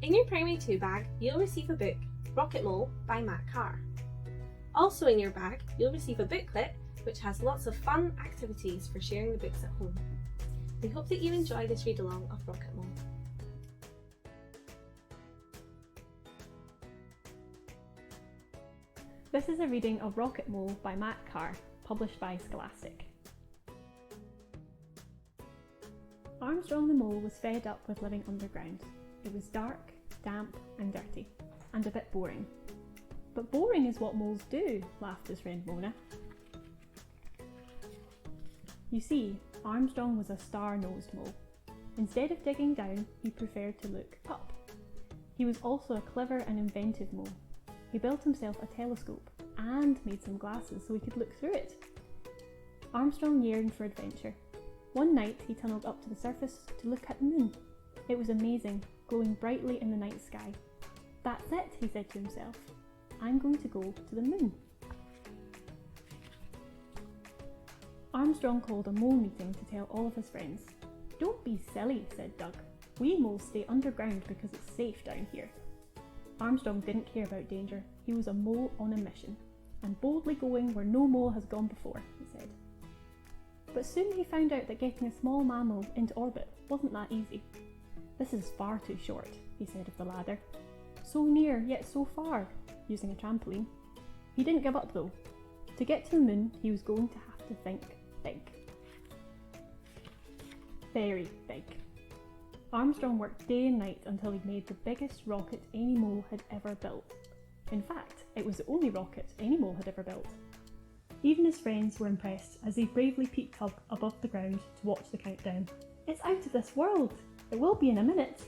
In your Primary 2 bag, you'll receive a book, Rocketmole by Matt Carr. Also in your bag, you'll receive a booklet which has lots of fun activities for sharing the books at home. We hope that you enjoy this read along of Rocketmole. This is a reading of Rocketmole by Matt Carr, published by Scholastic. Armstrong the mole was fed up with living underground. It was dark, damp and dirty, and a bit boring. But boring is what moles do, laughed his friend Mona. You see, Armstrong was a star-nosed mole. Instead of digging down, he preferred to look up. He was also a clever and inventive mole. He built himself a telescope and made some glasses so he could look through it. Armstrong yearned for adventure. One night he tunnelled up to the surface to look at the moon. It was amazing, glowing brightly in the night sky. That's it, he said to himself. I'm going to go to the moon. Armstrong called a mole meeting to tell all of his friends. Don't be silly, said Doug. We moles stay underground because it's safe down here. Armstrong didn't care about danger. He was a mole on a mission, and boldly going where no mole has gone before, he said. But soon he found out that getting a small mammal into orbit wasn't that easy. This is far too short, he said of the ladder. So near, yet so far, using a trampoline. He didn't give up though. To get to the moon, he was going to have to think big. Very big. Armstrong worked day and night until he'd made the biggest rocket any mole had ever built. In fact, it was the only rocket any mole had ever built. Even his friends were impressed as he bravely peeked up above the ground to watch the countdown. It's out of this world! It will be in a minute!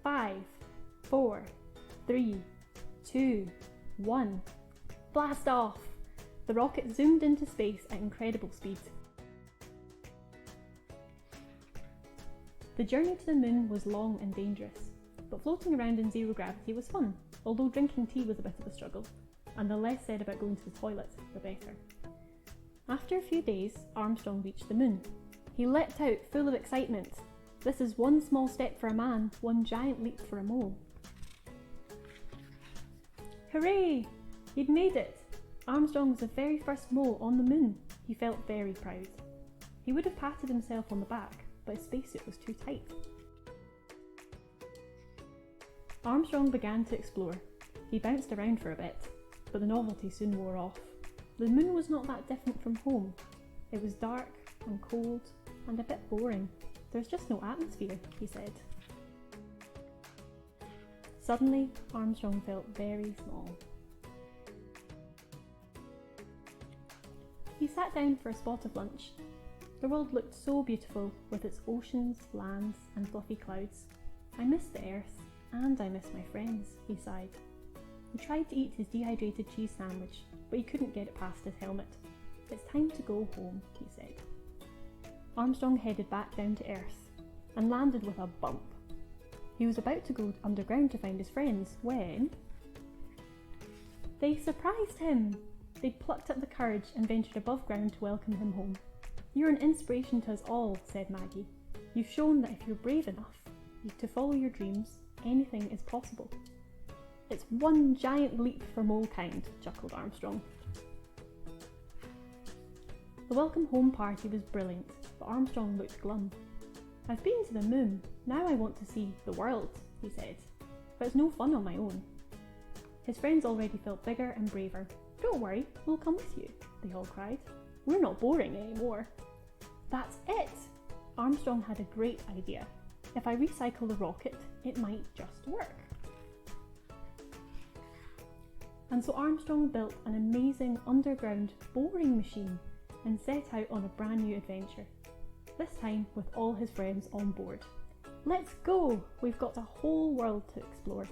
5, 4, 3, 2, 1. Blast off! The rocket zoomed into space at incredible speed. The journey to the moon was long and dangerous, but floating around in zero gravity was fun, although drinking tea was a bit of a struggle, and the less said about going to the toilet, the better. After a few days, Armstrong reached the moon. He leapt out full of excitement. This is one small step for a man, one giant leap for a mole. Hooray! He'd made it! Armstrong was the very first mole on the moon. He felt very proud. He would have patted himself on the back, but his spacesuit was too tight. Armstrong began to explore. He bounced around for a bit, but the novelty soon wore off. The moon was not that different from home. It was dark and cold and a bit boring. There's just no atmosphere, he said. Suddenly, Armstrong felt very small. He sat down for a spot of lunch. The world looked so beautiful with its oceans, lands and fluffy clouds. I miss the earth and I miss my friends, he sighed. He tried to eat his dehydrated cheese sandwich, but he couldn't get it past his helmet. It's time to go home, he said. Armstrong headed back down to Earth and landed with a bump. He was about to go underground to find his friends when they surprised him. They plucked up the courage and ventured above ground to welcome him home. You're an inspiration to us all, said Maggie. You've shown that if you're brave enough to follow your dreams, anything is possible. It's one giant leap for molekind, chuckled Armstrong. The welcome home party was brilliant, but Armstrong looked glum. I've been to the moon, now I want to see the world, he said, but it's no fun on my own. His friends already felt bigger and braver. Don't worry, we'll come with you, they all cried. We're not boring anymore. That's it! Armstrong had a great idea. If I recycle the rocket, it might just work. And so Armstrong built an amazing underground boring machine and set out on a brand new adventure. This time with all his friends on board. Let's go! We've got a whole world to explore.